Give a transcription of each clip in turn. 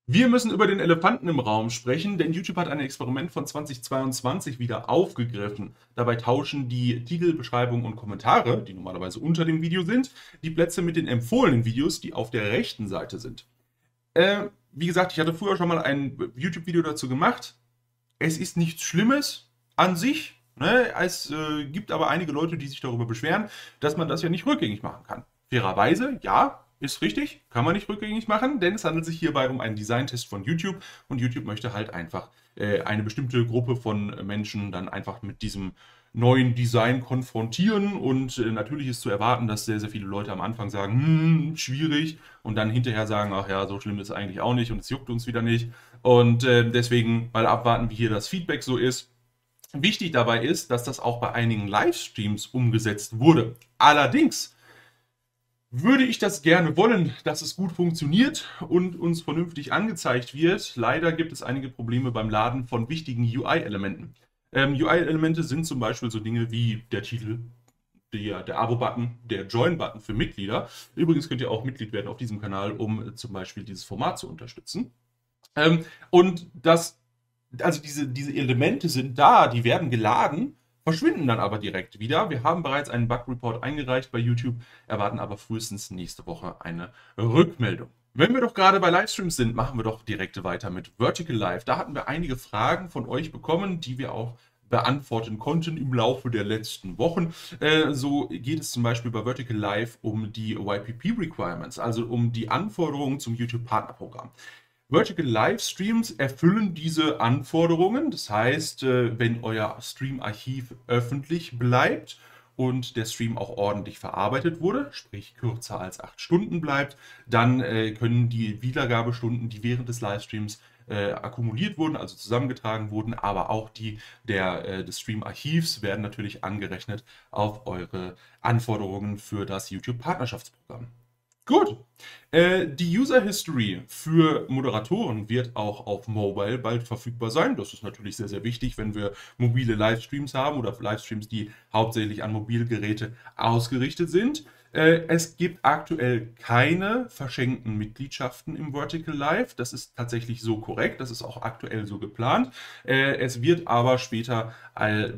Wir müssen über den Elefanten im Raum sprechen, denn YouTube hat ein Experiment von 2022 wieder aufgegriffen. Dabei tauschen die Titel, Beschreibung und Kommentare, die normalerweise unter dem Video sind, die Plätze mit den empfohlenen Videos, die auf der rechten Seite sind. Wie gesagt, ich hatte früher schon mal ein YouTube-Video dazu gemacht. Es ist nichts Schlimmes an sich. Ne? Es gibt aber einige Leute, die sich darüber beschweren, dass man das ja nicht rückgängig machen kann. Fairerweise, ja, ist richtig, kann man nicht rückgängig machen, denn es handelt sich hierbei um einen Designtest von YouTube und YouTube möchte halt einfach eine bestimmte Gruppe von Menschen dann einfach mit diesem neuen Design konfrontieren und natürlich ist zu erwarten, dass sehr, sehr viele Leute am Anfang sagen, schwierig und dann hinterher sagen, ach ja, so schlimm ist es eigentlich auch nicht und es juckt uns wieder nicht und deswegen mal abwarten, wie hier das Feedback so ist. Wichtig dabei ist, dass das auch bei einigen Livestreams umgesetzt wurde. Allerdings würde ich das gerne wollen, dass es gut funktioniert und uns vernünftig angezeigt wird. Leider gibt es einige Probleme beim Laden von wichtigen UI-Elementen. UI-Elemente sind zum Beispiel so Dinge wie der Titel, der Abo-Button, der Join-Button für Mitglieder. Übrigens könnt ihr auch Mitglied werden auf diesem Kanal, um zum Beispiel dieses Format zu unterstützen. Und also diese Elemente sind da, die werden geladen, verschwinden dann aber direkt wieder. Wir haben bereits einen Bug-Report eingereicht bei YouTube, erwarten aber frühestens nächste Woche eine Rückmeldung. Wenn wir doch gerade bei Livestreams sind, machen wir doch direkt weiter mit Vertical Live. Da hatten wir einige Fragen von euch bekommen, die wir auch beantworten konnten im Laufe der letzten Wochen. So geht es zum Beispiel bei Vertical Live um die YPP Requirements, also um die Anforderungen zum YouTube Partnerprogramm. Vertical Livestreams erfüllen diese Anforderungen. Das heißt, wenn euer Stream-Archiv öffentlich bleibt und der Stream auch ordentlich verarbeitet wurde, sprich kürzer als 8 Stunden bleibt, dann können die Wiedergabestunden, die während des Livestreams akkumuliert wurden, also zusammengetragen wurden, aber auch die des Stream-Archivs werden natürlich angerechnet auf eure Anforderungen für das YouTube-Partnerschaftsprogramm. Gut. Die User History für Moderatoren wird auch auf Mobile bald verfügbar sein. Das ist natürlich sehr, sehr wichtig, wenn wir mobile Livestreams haben oder Livestreams, die hauptsächlich an Mobilgeräte ausgerichtet sind. Es gibt aktuell keine verschenkten Mitgliedschaften im Vertical Live. Das ist tatsächlich so korrekt. Das ist auch aktuell so geplant. Es wird aber später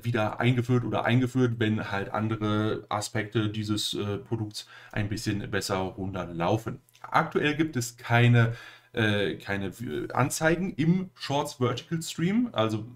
wieder eingeführt, wenn halt andere Aspekte dieses Produkts ein bisschen besser runterlaufen. Aktuell gibt es keine Anzeigen im Shorts Vertical Stream, also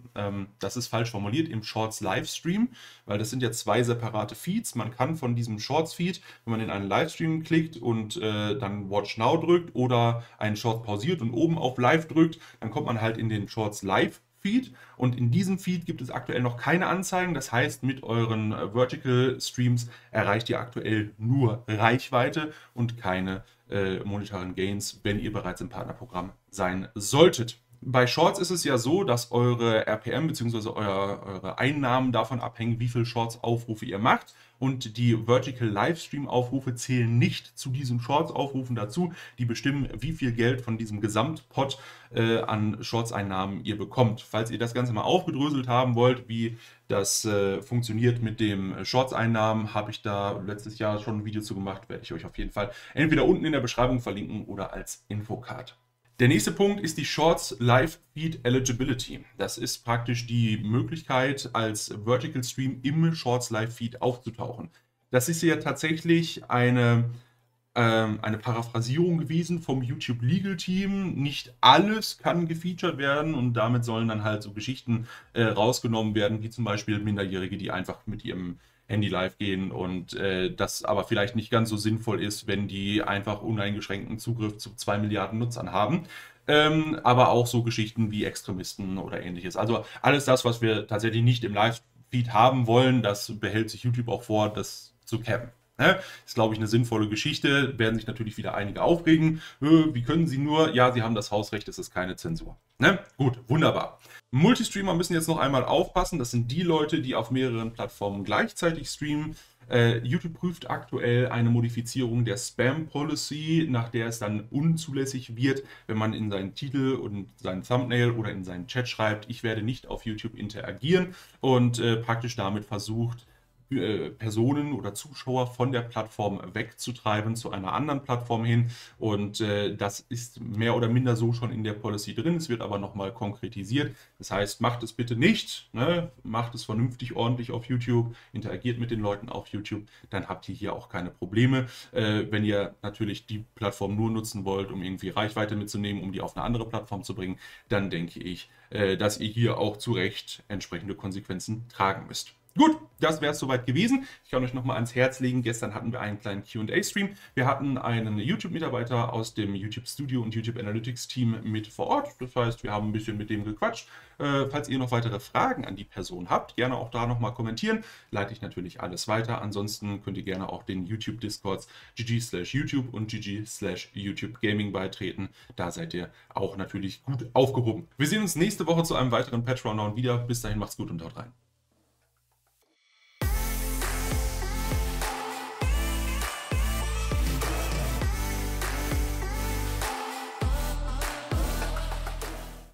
das ist falsch formuliert, im Shorts Livestream, weil das sind ja zwei separate Feeds. Man kann von diesem Shorts Feed, wenn man in einen Livestream klickt und dann Watch Now drückt oder einen Short pausiert und oben auf Live drückt, dann kommt man halt in den Shorts Live Feed und in diesem Feed gibt es aktuell noch keine Anzeigen. Das heißt, mit euren Vertical Streams erreicht ihr aktuell nur Reichweite und keine monetären Gains, wenn ihr bereits im Partnerprogramm sein solltet. Bei Shorts ist es ja so, dass eure RPM bzw. eure Einnahmen davon abhängen, wie viele Shorts-Aufrufe ihr macht. Und die Vertical Livestream-Aufrufe zählen nicht zu diesen Shorts-Aufrufen dazu. Die bestimmen, wie viel Geld von diesem Gesamtpot an Shorts-Einnahmen ihr bekommt. Falls ihr das Ganze mal aufgedröselt haben wollt, wie das funktioniert mit dem Shorts-Einnahmen, habe ich da letztes Jahr schon ein Video zu gemacht. Werde ich euch auf jeden Fall entweder unten in der Beschreibung verlinken oder als Infocard. Der nächste Punkt ist die Shorts Live Feed Eligibility. Das ist praktisch die Möglichkeit, als Vertical Stream im Shorts Live Feed aufzutauchen. Das ist ja tatsächlich eine Paraphrasierung gewesen vom YouTube Legal Team. Nicht alles kann gefeatured werden und damit sollen dann halt so Geschichten rausgenommen werden, wie zum Beispiel Minderjährige, die einfach mit ihrem Handy live gehen und das aber vielleicht nicht ganz so sinnvoll ist, wenn die einfach uneingeschränkten Zugriff zu 2 Milliarden Nutzern haben. Aber auch so Geschichten wie Extremisten oder ähnliches. Also alles das, was wir tatsächlich nicht im Live-Feed haben wollen, das behält sich YouTube auch vor, das zu cappen. Ist, glaube ich, eine sinnvolle Geschichte. Werden sich natürlich wieder einige aufregen. Wie können sie nur? Ja, sie haben das Hausrecht, es ist keine Zensur. Gut, wunderbar. Multistreamer müssen jetzt noch einmal aufpassen. Das sind die Leute, die auf mehreren Plattformen gleichzeitig streamen. YouTube prüft aktuell eine Modifizierung der Spam Policy, nach der es dann unzulässig wird, wenn man in seinen Titel und seinen Thumbnail oder in seinen Chat schreibt, ich werde nicht auf YouTube interagieren und praktisch damit versucht, Personen oder Zuschauer von der Plattform wegzutreiben zu einer anderen Plattform hin. Und das ist mehr oder minder so schon in der Policy drin. Es wird aber nochmal konkretisiert. Das heißt, macht es bitte nicht, ne? Macht es vernünftig, ordentlich auf YouTube, interagiert mit den Leuten auf YouTube, dann habt ihr hier auch keine Probleme. Wenn ihr natürlich die Plattform nur nutzen wollt, um irgendwie Reichweite mitzunehmen, um die auf eine andere Plattform zu bringen, dann denke ich, dass ihr hier auch zu Recht entsprechende Konsequenzen tragen müsst. Gut, das wäre es soweit gewesen. Ich kann euch nochmal ans Herz legen, gestern hatten wir einen kleinen Q&A-Stream. Wir hatten einen YouTube-Mitarbeiter aus dem YouTube Studio und YouTube Analytics-Team mit vor Ort. Das heißt, wir haben ein bisschen mit dem gequatscht. Falls ihr noch weitere Fragen an die Person habt, gerne auch da nochmal kommentieren. Leite ich natürlich alles weiter. Ansonsten könnt ihr gerne auch den YouTube-Discords gg/YouTube und gg/YouTube Gaming beitreten. Da seid ihr auch natürlich gut aufgehoben. Wir sehen uns nächste Woche zu einem weiteren Patch Rundown wieder. Bis dahin macht's gut und haut rein.